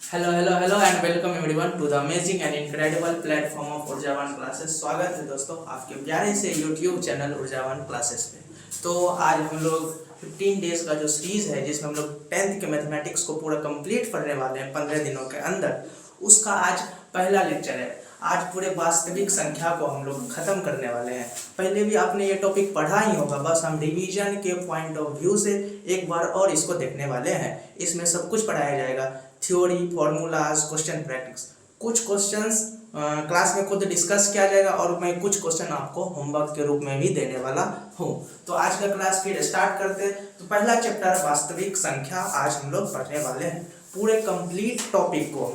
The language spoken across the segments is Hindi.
Hello and welcome everyone to the amazing and incredible platform of ऊर्जावान क्लासेस। स्वागत है दोस्तों आपके प्यारे से YouTube चैनल ऊर्जावान क्लासेस पे। तो आज हम लोग 15 डेज का जो सीरीज है जिसमें हम लोग 10th के मैथमेटिक्स को पूरा कंप्लीट करने वाले हैं 15 दिनों के अंदर, उसका आज पहला लेक्चर है। आज पूरे वास्तविक संख्या को हम लोग खत्म करने वाले हैं। पहले भी आपने ये टॉपिक पढ़ा ही होगा, बस हम डिवीजन के पॉइंट ऑफ व्यू से एक बार और इसको देखने वाले हैं। इसमें सब कुछ पढ़ाया जाएगा, थ्योरी, फॉर्मूलाज, क्वेश्चन प्रैक्टिस। कुछ क्वेश्चंस क्लास में खुद डिस्कस किया जाएगा और मैं कुछ क्वेश्चन आपको होमवर्क के रूप में भी देने वाला हूँ। तो आज का क्लास फिर स्टार्ट करते हैं। तो पहला चैप्टर वास्तविक संख्या आज हम लोग पढ़ने वाले हैं पूरे कंप्लीट टॉपिक को।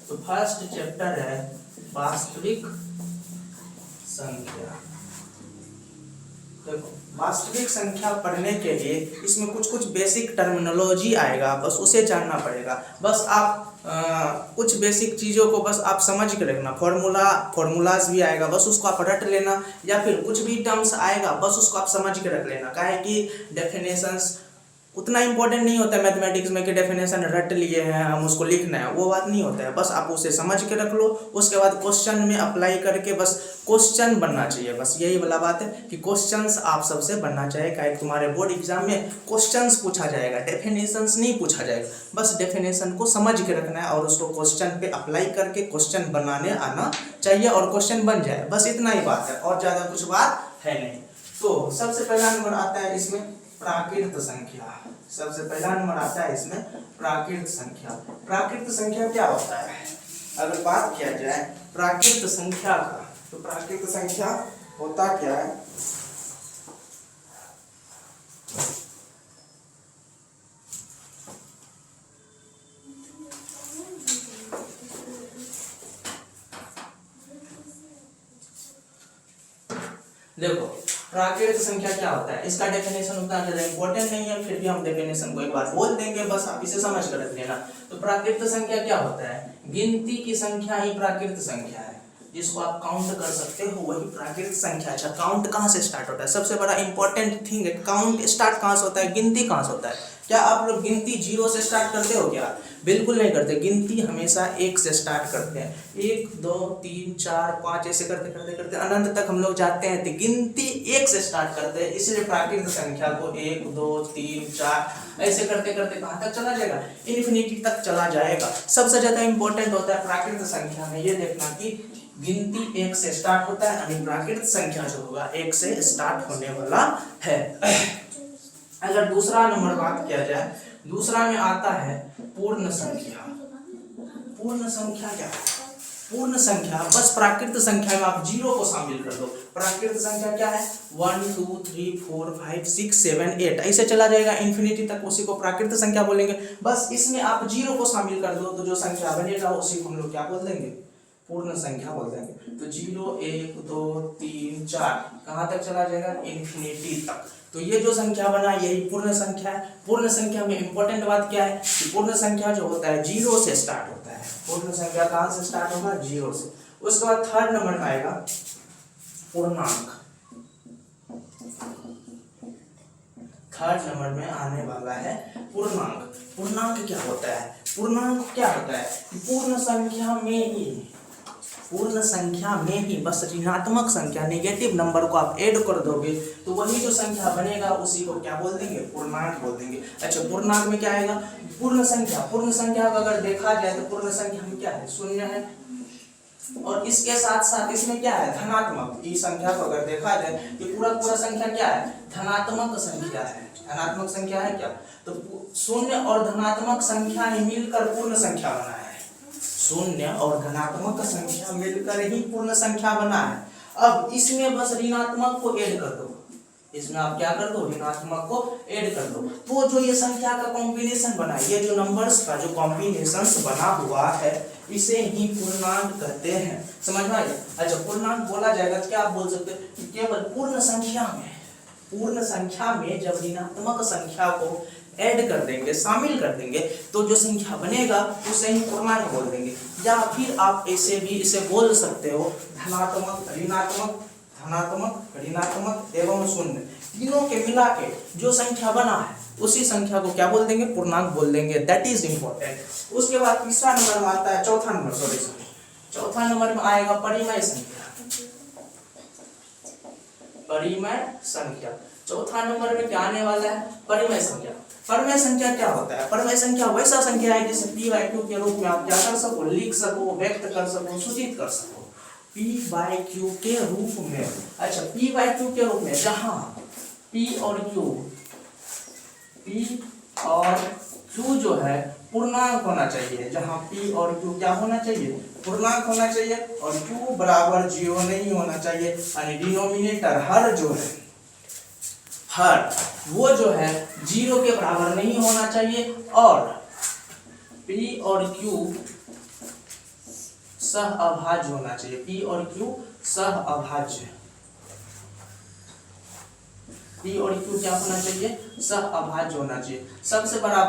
तो फर्स्ट चैप्टर है वास्तविक संख्या। देखो, वास्तविक संख्या पढ़ने के लिए इसमें कुछ बेसिक टर्मिनोलॉजी आएगा, बस उसे जानना पड़ेगा। बस आप कुछ बेसिक चीज़ों को बस आप समझ के रखना। फॉर्मूलाज भी आएगा, बस उसको आप रट लेना, या फिर कुछ भी टर्म्स आएगा बस उसको आप समझ के रख लेना। काहे कि डेफिनेशंस उतना इंपॉर्टेंट नहीं होता है मैथमेटिक्स में कि डेफिनेशन रट लिए हैं हम उसको लिखना है, वो बात नहीं होता है। बस आप उसे समझ के रख लो, उसके बाद क्वेश्चन में अप्लाई करके बस क्वेश्चन बनना चाहिए। बस यही वाला बात है कि क्वेश्चंस आप सबसे बनना चाहिए। काहे तुम्हारे बोर्ड एग्जाम में क्वेश्चंस पूछा जाएगा, डेफिनेशंस नहीं पूछा जाएगा। बस डेफिनेशन को समझ के रखना है और उसको क्वेश्चन पे अप्लाई करके क्वेश्चन बनाने आना चाहिए और क्वेश्चन बन जाए। बस इतना ही बात है और ज़्यादा कुछ बात है नहीं। तो सबसे पहला नंबर आता है इसमें प्राकृत संख्या। सबसे पहला नंबर आता है इसमें प्राकृत संख्या। प्राकृत संख्या क्या होता है? अगर बात किया जाए प्राकृत संख्या का, तो प्राकृत संख्या होता क्या है? देखो, प्राकृत संख्या क्या होता है, इसका डेफिनेशन उतना ज़्यादा इंपॉर्टेंट नहीं है, फिर भी हम डेफिनेशन को एक बार बोल देंगे, बस आप इसे समझ कर रख लेना। तो प्राकृत संख्या क्या होता है? गिनती की संख्या ही प्राकृत संख्या है, जिसको आप काउंट कर सकते हो, वही प्राकृत संख्या। अच्छा, काउंट कहाँ से स्टार्ट होता है? सबसे बड़ा इंपॉर्टेंट थिंग है, काउंट स्टार्ट कहाँ से होता है, गिनती कहाँ से होता है। क्या आप लोग गिनती 0 से स्टार्ट करते हो क्या? बिल्कुल नहीं करते। गिनती हमेशा 1 से स्टार्ट करते हैं। 1 2 3 4 5 ऐसे करते करते करते अनंत तक हम लोग जाते हैं। तो गिनती 1 से स्टार्ट करते हैं, इसलिए प्राकृत संख्या को 1 2 3 4 ऐसे करते करते कहाँ तक चला जाएगा? इन्फिनिटी तक चला जाएगा। सबसे ज्यादा इंपॉर्टेंट होता है प्राकृत संख्या में ये देखना कि गिनती 1 से स्टार्ट होता है, यानी प्राकृत संख्या जो होगा 1 से स्टार्ट होने वाला है। अगर दूसरा नंबर बात किया जाए, दूसरा में आता है पूर्ण संख्या। पूर्ण संख्या क्या है? पूर्ण संख्या बस प्राकृत संख्या में आप 0 को शामिल कर दो। प्राकृत संख्या क्या है? 1 2 3 4 5 6 7 8 ऐसे चला जाएगा इन्फिनिटी तक, उसी को प्राकृत संख्या बोलेंगे। बस इसमें आप 0 को शामिल कर दो तो जो संख्या बनेगा उसी को हम लोग क्या बोल देंगे? पूर्ण संख्या बोल देंगे। तो 0 1 2 3 4 कहाँ तक चला जाएगा? इन्फिनिटी तक। तो ये जो संख्या बना यही पूर्ण संख्या है। पूर्ण संख्या में इंपॉर्टेंट बात क्या है कि पूर्ण संख्या जो होता है 0 से स्टार्ट होता है। पूर्ण संख्या कहाँ से स्टार्ट होगा? 0 से। उसके बाद थर्ड नंबर में आएगा पूर्णांक। थर्ड नंबर में आने वाला है पूर्णांक। पूर्णांक क्या होता है? पूर्णांक क्या होता है? पूर्ण संख्या में ही, पूर्ण संख्या में ही बस ऋणात्मक संख्या, नेगेटिव नंबर को आप ऐड कर दोगे तो वही जो संख्या बनेगा उसी को क्या बोल देंगे? पूर्णांक बोल देंगे। अच्छा, पूर्णांक में क्या आएगा? पूर्ण संख्या। पूर्ण संख्या को अगर देखा जाए तो पूर्ण संख्या में क्या है? 0 है, और इसके साथ साथ इसमें क्या है? धनात्मक। इस संख्या को अगर देखा जाए ये पूरा संख्या क्या है? धनात्मक संख्या है। धनात्मक संख्या है क्या? तो 0 और धनात्मक संख्या ही मिलकर पूर्ण संख्या बना है। 0 और धनात्मक संख्या मिलकर ही पूर्ण संख्या बना है। अब इसमें बस ऋणात्मक को ऐड कर दो, इसमें आप क्या कर दो? ऋणात्मक को ऐड कर दो, तो जो ये संख्या का कॉम्बिनेशन बना है, ये जो नंबर्स का जो कॉम्बिनेशन बना हुआ है इसे ही पूर्णांक कहते हैं। समझ में आया? अच्छा, पूर्णांक बोला जाएगा तो क्या आप बोल सकते हैं? केवल पूर्ण संख्या में, पूर्ण संख्या में जब ऋणात्मक संख्या को ऐड कर देंगे, शामिल कर देंगे, तो जो संख्या बनेगा उसे ही पूर्णांक बोल देंगे। या फिर आप ऐसे भी इसे बोल सकते हो धनात्मक, ऋणात्मक, धनात्मक, ऋणात्मक एवं शून्य, तीनों के मिला के जो संख्या बना है उसी संख्या को क्या बोल देंगे, पूर्णांक बोल देंगे। That is important. उसके बाद तीसरा नंबर में आता है, चौथा नंबर में आएगा परिमेय संख्या। परिमेय संख्या चौथा नंबर में क्या आने वाला है, परिमेय संख्या। परिमेय संख्या क्या होता है, परिमेय संख्या वैसा संख्या है जिसे p/q के रूप में आप क्या कर सको, लिख सको, व्यक्त कर सको, सूचित कर सको। p/q के रूप में, अच्छा p/q के रूप में जहां p और q जो है पूर्णांक होना चाहिए, जहां p और q क्या होना चाहिए, पूर्णांक होना चाहिए, और q बराबर 0 नहीं होना चाहिए, यानी डिनोमिनेटर हर जो है, हर वो जो है 0 के बराबर नहीं होना चाहिए, और p और q सहअभाज्य होना चाहिए। p और q सहअभाज्य, p और q क्या होना चाहिए, सहअभाज्य होना चाहिए। सबसे बड़ा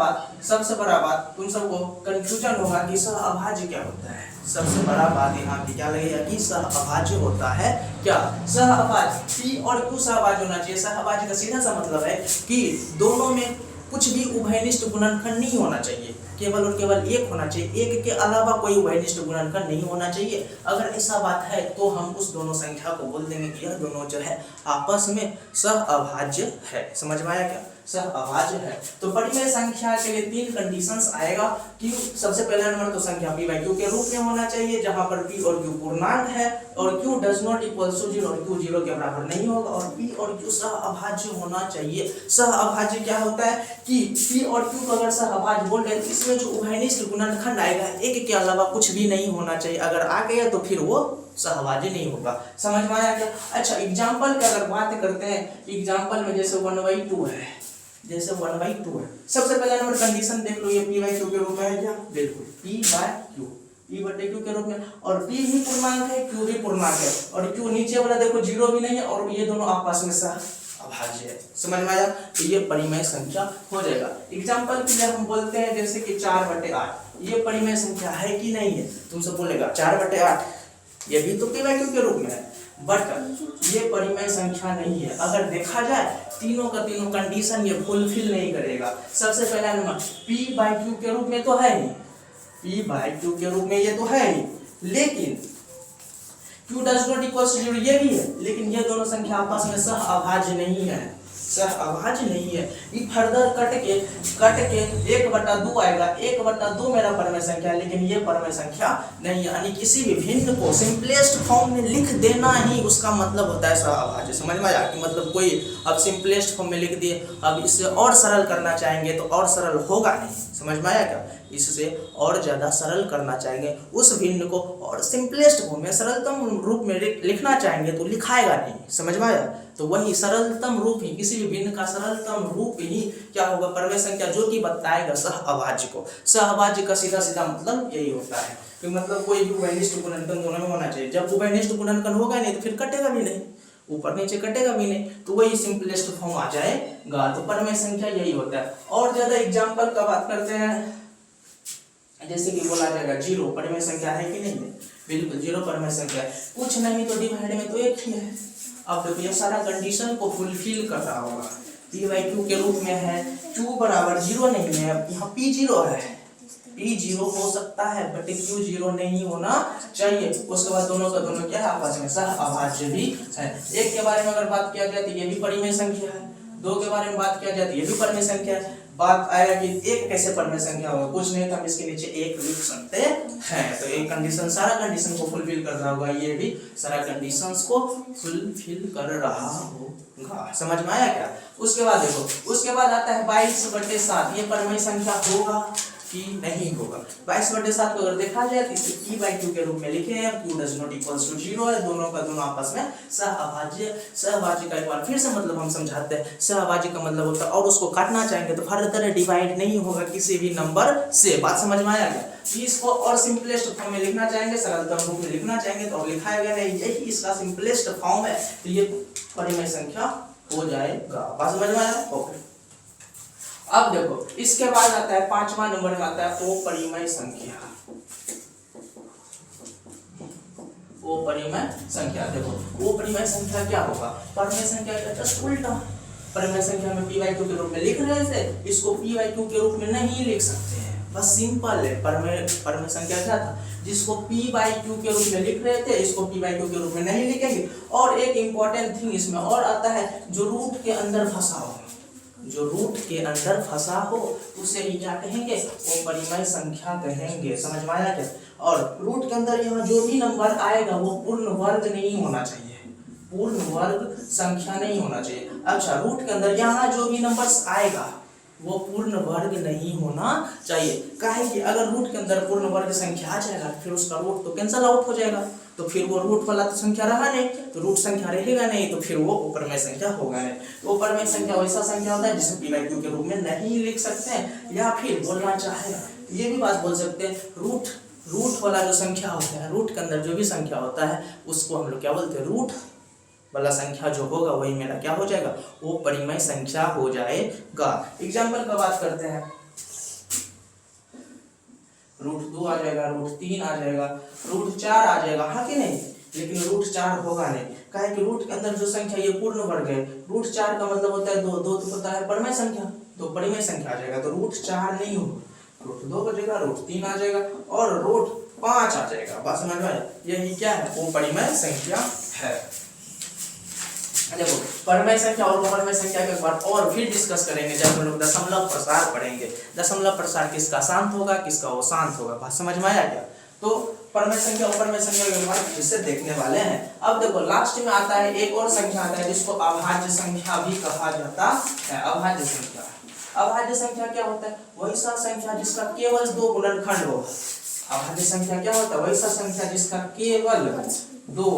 बात तुम सबको कंफ्यूजन होगा कि सहअभाज्य क्या होता है। सबसे बड़ा बात यहाँ पे क्या लगेगा कि सहअभाज्य होता है क्या, सहअभाज्य p और q सहअभाज्य होना चाहिए। सहअभाज्य का सीधा सा मतलब है कि दोनों में कुछ भी उभयनिष्ठ गुणनखंड नहीं होना चाहिए, केवल और केवल एक होना चाहिए, एक के अलावा कोई उभयनिष्ठ गुणनखंड नहीं होना चाहिए। अगर ऐसा बात है तो हम उस दोनों संख्या को बोल देंगे कि यह दोनों जो है आपस में सहअभाज्य है। समझ में आया क्या, सहअभाज्य है। तो परिमेय संख्या के लिए 3 कंडीशंस आएगा कि सबसे पहला नंबर तो संख्या p/q के रूप में होना चाहिए, जहां पर p और q पूर्णांक है, और q does not equals to 0, और q 0 के बराबर नहीं होगा, और p और q सहअभाज्य होना चाहिए। सहअभाज्य क्या होता है कि p और q को अगर सहअभाज्य बोल रहे हैं तो इसमें जो उभयनिष्ठ गुणनखंड आएगा एक के अलावा कुछ भी नहीं होना चाहिए। अगर आ गया तो फिर वो सहअभाज्य नहीं होगा। समझ में आया क्या। अच्छा एग्जाम्पल की अगर बात करते हैं, एग्जाम्पल में जैसे 1/2 है, जैसे 1/2 है, सबसे पहला नंबर कंडीशन देख लो, ये p/q के रूप में है क्या, बिल्कुल p/q के रूप में, और p भी पूर्णांक है, q भी पूर्णांक है, और q नीचे वाला देखो 0 भी नहीं है, और ये दोनों आपस में सहअभाज्य है। समझ में आया, तो ये परिमेय संख्या हो जाएगा। एग्जाम्पल के लिए हम बोलते हैं जैसे कि 4/8, ये परिमेय संख्या है कि नहीं है, तुमसे बोलेगा 4/8, ये भी तो p/q के रूप में है, बट ये परिमेय संख्या नहीं है। अगर देखा जाए तीनों का तीनों कंडीशन ये फुलफिल नहीं करेगा। सबसे पहला नंबर p/q के रूप में तो है ही, p/q के रूप में ये तो है ही, लेकिन q does not equal to 0 ये भी है, लेकिन ये दोनों संख्या आपस में सहअभाज्य नहीं है, सहअभाज्य नहीं है। ये फर्दर कट के 1/2 आएगा, 1/2 मेरा परिमेय संख्या है, लेकिन ये परिमेय संख्या नहीं है। यानी किसी भी भिन्न को सिंपलेस्ट फॉर्म में लिख देना ही उसका मतलब होता है सहअभाज्य। समझ में आया कि मतलब कोई अब सिंपलेस्ट फॉर्म में लिख दिए, अब इससे और सरल करना चाहेंगे तो और सरल होगा नहीं। समझ में आया क्या, इससे और ज्यादा सरल करना चाहेंगे उस भिन्न को, और सिंपलेस्ट फॉर्म में सरलतम रूप में लिखना चाहेंगे तो लिखाएगा नहीं। समझ में आया, तो वही सरलतम रूप ही, किसी भी भिन्न का सरलतम रूप ही क्या होगा, परिमेय संख्या, जो कि बताएगा सहअभाज्य को। सहअभाज्य का सीधा सीधा मतलब यही होता है कि मतलब कोई भी उभयनिष्ठ गुणनखंड दोनों में होना चाहिए। जब उभयनिष्ठ गुणनखंड होगा नहीं तो फिर कटेगा भी नहीं, ऊपर नीचे कटेगा भी नहीं, तो वही सिंपलेस्ट फॉर्म आ जाएगा। तो परिमेय संख्या यही होता है। और ज्यादा एग्जाम्पल का बात करते हैं, जैसे कि बोला जाएगा 0 परिमेय संख्या है कि नहीं है, बिल्कुल 0 परिमेय संख्या है, कुछ नहीं तो डिवाइड में तो एक ही है। अब देखो ये सारा कंडीशन को फुलफिल कर रहा होगा, p/q के रूप में है, q बराबर 0 नहीं है, यहाँ p 0 है, p 0 हो सकता है बट q 0 नहीं होना चाहिए। उसके बाद दोनों का दोनों क्या है, आपस में सहअभाज्य भी है। एक के बारे में अगर बात किया जाए तो ये भी परिमेय संख्या है, 2 के बारे में बात किया जाए तो ये भी परिमेय संख्या है। बात आएगा कि एक कैसे परिमेय संख्या होगा, कुछ नहीं तो हम इसके नीचे एक लिख सकते हैं। तो एक कंडीशन, सारा कंडीशन को फुलफिल कर रहा होगा, ये भी सारा कंडीशंस को फुलफिल कर रहा होगा। समझ में आया क्या। उसके बाद देखो, उसके बाद आता है 22/7, ये परिमेय संख्या होगा कि नहीं होगा। 22/7 को अगर देखा जाए तो इसे p/q के रूप में लिखे हैं, q does not equals to 0 है, दोनों का दोनों आपस में सहअभाज्य। सहअभाज्य का एक बार फिर से मतलब हम समझाते हैं, सहअभाज्य का मतलब होता है और उसको काटना चाहेंगे तो फर्दर डिवाइड नहीं होगा किसी भी नंबर से। बात समझ में आया क्या। इसको और सिंपलेस्ट फॉर्म में लिखना चाहेंगे, सरलतम रूप में लिखना चाहेंगे तो लिखाएगा नहीं, यही इसका सिंपलेस्ट फॉर्म है, तो ये परिमेय संख्या हो जाएगा। बात समझ में आया। ओके, अब देखो इसके बाद आता है 5वां नंबर में आता है अपरिमेय संख्या। अपरिमेय संख्या, देखो अपरिमेय संख्या क्या होगा, परिमेय संख्या का जस्ट उल्टा। परिमेय संख्या में p/2 के रूप में लिख रहे थे, इसको p/2 के रूप में नहीं लिख सकते हैं, बस सिंपल है। परिमेय संख्या क्या था, जिसको p/2 के रूप में लिख रहे थे, इसको p/2 के रूप में नहीं लिखेंगे। और एक इंपॉर्टेंट थिंग इसमें और आता है, जो रूट के अंदर फंसा हो, जो रूट के अंदर फंसा हो उसे ही क्या कहेंगे, वो परिमेय संख्या कहेंगे। समझ में आया क्या? और रूट के अंदर यहाँ जो भी नंबर आएगा वो पूर्ण वर्ग नहीं होना चाहिए, पूर्ण वर्ग संख्या नहीं होना चाहिए। अच्छा, रूट के अंदर यहाँ जो भी नंबर्स आएगा वो पूर्ण वर्ग नहीं होना चाहिए। काहे कि अगर रूट के अंदर पूर्ण वर्ग संख्या आ जाएगा फिर उसका रूट तो कैंसल आउट हो जाएगा, तो फिर वो रूट वाला तो संख्या रहा नहीं, तो रूट संख्या रहेगा नहीं, तो फिर वो परिमेय संख्या होगा नहीं। तो परिमेय संख्या वैसा संख्या होता है जिसे p/2 के रूप में नहीं लिख सकते हैं। या फिर बोलना चाहे ये भी बात बोल सकते हैं, रूट वाला जो संख्या होता है, रूट के अंदर जो भी संख्या होता है उसको हम लोग क्या बोलते हैं, रूट वाला संख्या जो होगा वही मेरा क्या हो जाएगा, वो परिमेय संख्या हो जाएगा। एग्जाम्पल का बात करते हैं, √2 आ जाएगा, √3 आ जाएगा, √4 आ जाएगा, हाँ कि नहीं? लेकिन √4 होगा नहीं, काहे कि रूट के अंदर जो संख्या ये पूर्ण वर्ग है। √4 का मतलब होता है 2, 2 तो होता है परिमेय संख्या, तो परिमेय संख्या आ जाएगा, तो √4 नहीं होगा, √2 हो जाएगा, √3 आ जाएगा और √5 आ जाएगा। बात समझ में आया? यही क्या है, वो परिमेय संख्या है। देखो, परिमेय संख्या और अपरिमेय संख्या के बाद और फिर डिस्कस करेंगे जब हम लोग दशमलव प्रसार पढ़ेंगे। दशमलव प्रसार किसका शांत होगा, किसका वो शांत होगा। बात समझ में आया क्या? तो परिमेय संख्या अपरिमेय संख्या के बाद इससे देखने वाले हैं। अब देखो लास्ट में आता है एक और संख्या आता है जिसको अभाज्य संख्या भी कहा जाता है। अभाज्य संख्या, अभाज्य संख्या क्या होता है, वैसा संख्या जिसका केवल 2 गुणनखंड हो। अभाज्य संख्या क्या होता है, वैसा संख्या जिसका केवल 2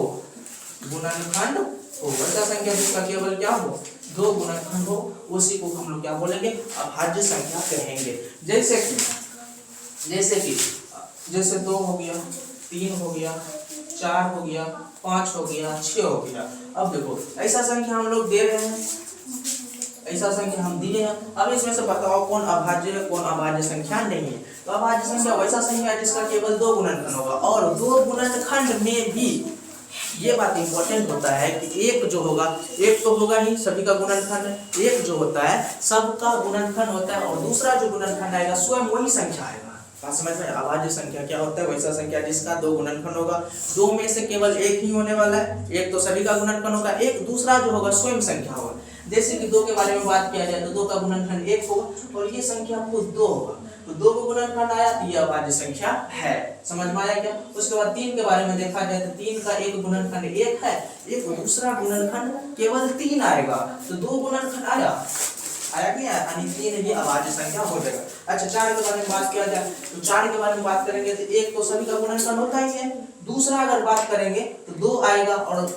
गुणनखंड हो, वैसा संख्या जिसका केवल क्या हो, 2 गुणनखंड हो, उसी को हम लोग क्या बोलेंगे, अभाज्य संख्या कहेंगे। जैसे 2 हो गया, 3 हो गया, 4 हो गया, 5 हो गया, 6 हो गया। अब देखो ऐसा संख्या हम लोग दे रहे हैं, ऐसा संख्या हम दिए हैं। अब इसमें से बताओ कौन अभाज्य है, कौन अभाज्य संख्या नहीं है। तो अभाज्य संख्या वैसा संख्या है जिसका केवल 2 गुणनखंड होगा, और 2 गुणनखंड में भी ये बात इंपॉर्टेंट होता है कि एक जो होगा, एक तो होगा ही सभी का गुणनखंड, एक जो होता है सबका गुणनखंड होता है, और दूसरा जो गुणनखंड आएगा स्वयं वही संख्या आएगा। बात समझ में? अभाज्य संख्या क्या होता है, वैसा संख्या जिसका 2 गुणनखंड होगा, 2 में से केवल एक ही होने वाला है, एक तो सभी का गुणनखंड होगा, एक दूसरा जो होगा स्वयं संख्या होगा। जैसे कि 2 के बारे में बात किया जाए तो 2 का गुणनखंड 1 होगा, और ये संख्या खुद 2 होगा, तो 2 को गुणनखंड आया तो ये अभाज्य संख्या है। समझ में आया क्या? उसके बाद 3 के बारे में देखा जाए तो 3 का एक गुणनखंड 1 है, एक दूसरा गुणनखंड केवल 3 आएगा, तो 2 गुणनखंड आया कि नहीं, यानी 3 भी अभाज्य संख्या हो जाएगा। अच्छा, 4 के बारे में बात किया जाए तो 4 के बारे में बात करेंगे तो एक तो सभी का गुणनखंड होता ही है, दूसरा अगर बात करेंगे तो 2 आएगा और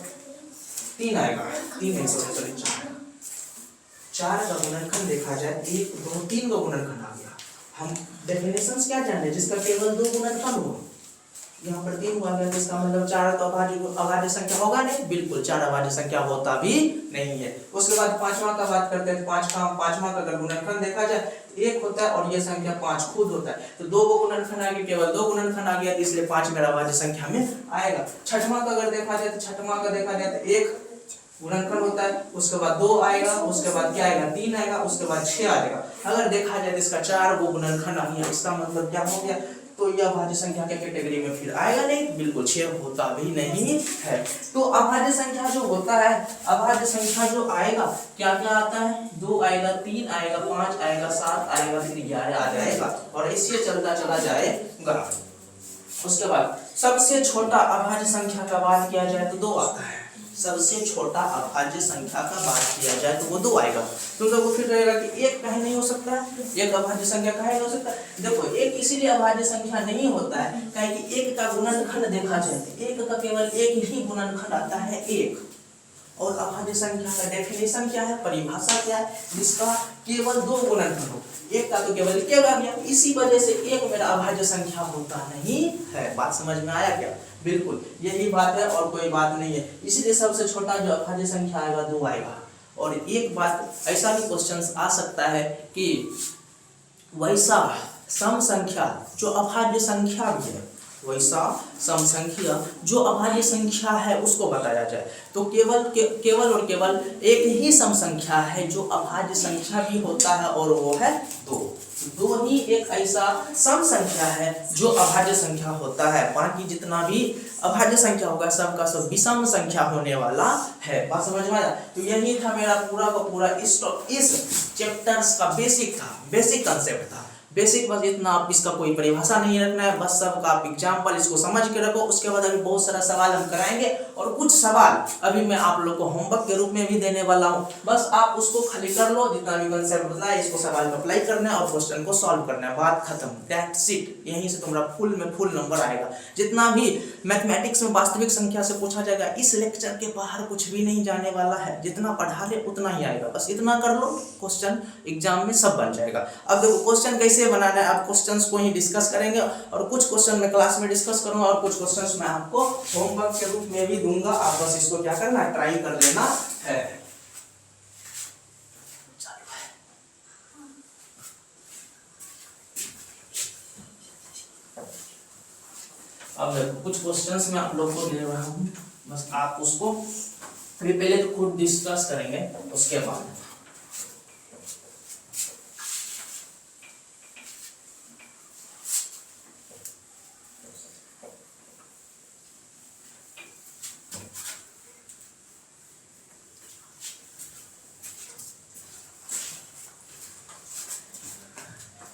3 आएगा, 3 नहीं सॉरी 4 का गुणनखंड देखा जाए 1, 2, 3 का गुणनखंड आ गया। हम डेफिनेशंस क्या जाने, जिसका केवल 2 गुणनखंड हो, यहाँ पर 3 हुआ गया, जिसका मतलब 4 तो अभाज्य संख्या होगा नहीं, बिल्कुल 4 अभाज्य संख्या होता भी नहीं है। उसके बाद 5वां का बात करते हैं, 5वां का अगर गुणनखंड देखा जाए तो 1 होता है और ये संख्या 5 खुद होता है, तो 2 को गुणनखंड आ गया, केवल 2 गुणनखंड आ गया, इसलिए 5 मेरा अभाज्य संख्या में आएगा। 6वां का अगर देखा जाए तो 6वां का देखा जाए तो 1 गुणनखंड होता है, उसके बाद 2 आएगा, उसके बाद क्या आएगा, 3 आएगा, उसके बाद 6 आएगा। अगर देखा जाए तो इसका 4 वो गुणनखंड आ गया, इसका मतलब क्या हो गया, तो यह अभाज्य संख्या के कैटेगरी में फिर आएगा नहीं, बिल्कुल 6 होता भी नहीं है। तो अभाज्य संख्या जो होता है, अभाज्य संख्या जो आएगा क्या क्या आता है, 2 आएगा, 3 आएगा, 5 आएगा, 7 आएगा, फिर 11 आ जाएगा, और ऐसे चलता चला जाएगा। उसके बाद सबसे छोटा अभाज्य संख्या का बात किया जाए तो 2 आता है, सबसे छोटा अभाज्य संख्या का बात किया जाए तो वो 2 आएगा। तो लोगों फिर रहेगा कि 1 काहे नहीं हो सकता है, एक अभाज्य संख्या काहे नहीं हो सकता। देखो 1 इसीलिए अभाज्य संख्या नहीं होता है काहे कि 1 का गुणनखंड देखा जाए तो 1 का केवल एक ही गुणनखंड आता है 1, और अभाज्य संख्या का डेफिनेशन क्या है, परिभाषा क्या है, जिसका केवल 2 गुणनखंड हो। 1 का तो केवल 1 आ गया, इसी वजह से 1 मेरा अभाज्य संख्या होता नहीं है। बात समझ में आया क्या? बिल्कुल यही बात है और कोई बात नहीं है, इसलिए सबसे छोटा जो अभाज्य संख्या आएगा 2 आएगा। और एक बात ऐसा भी क्वेश्चन आ सकता है कि वैसा सम संख्या जो अभाज्य संख्या भी है, वैसा सम संख्या जो अभाज्य संख्या है उसको बताया जाए। तो केवल और केवल एक ही सम संख्या है जो अभाज्य संख्या भी होता है और वो है 2। दो ही एक ऐसा सम संख्या है जो अभाज्य संख्या होता है, बाकी जितना भी अभाज्य संख्या होगा सब का सब विषम संख्या होने वाला है। बात समझ में आया? तो यही था मेरा पूरा का पूरा इस चैप्टर्स का बेसिक कंसेप्ट था। बेसिक बस इतना, आप इसका कोई परिभाषा नहीं रखना है, बस सबका आप एग्जाम्पल इसको समझ के रखो। उसके बाद अभी बहुत सारा सवाल हम कराएंगे और कुछ सवाल अभी मैं आप लोग को होमवर्क के रूप में भी देने वाला हूँ। बस आप उसको खाली कर लो, जितना भी कंसेप्ट बताया इसको सवाल में अप्लाई करना है और क्वेश्चन को सॉल्व करना है, बात खत्म, दैट्स इट। यहीं से तुम्हारा फुल नंबर आएगा। जितना भी मैथमेटिक्स में वास्तविक संख्या से पूछा जाएगा इस लेक्चर के बाहर कुछ भी नहीं जाने वाला है, जितना पढ़ा रहे उतना ही आएगा। बस इतना कर लो, क्वेश्चन एग्जाम में सब बन जाएगा। अब देखो क्वेश्चन कैसे बनाना है, आप क्वेश्चंस को ही डिस्कस करेंगे और कुछ क्वेश्चन मैं क्लास में डिस्कस करूंगा और कुछ क्वेश्चंस मैं आपको होमवर्क के रूप में भी दूंगा। आप बस इसको क्या करना है, ट्राई कर लेना है। अब देखो कुछ क्वेश्चंस मैं आप लोग को दे रहा हूं, बस आप उसको पहले तो खुद डिस्कस करेंगे, उसके बाद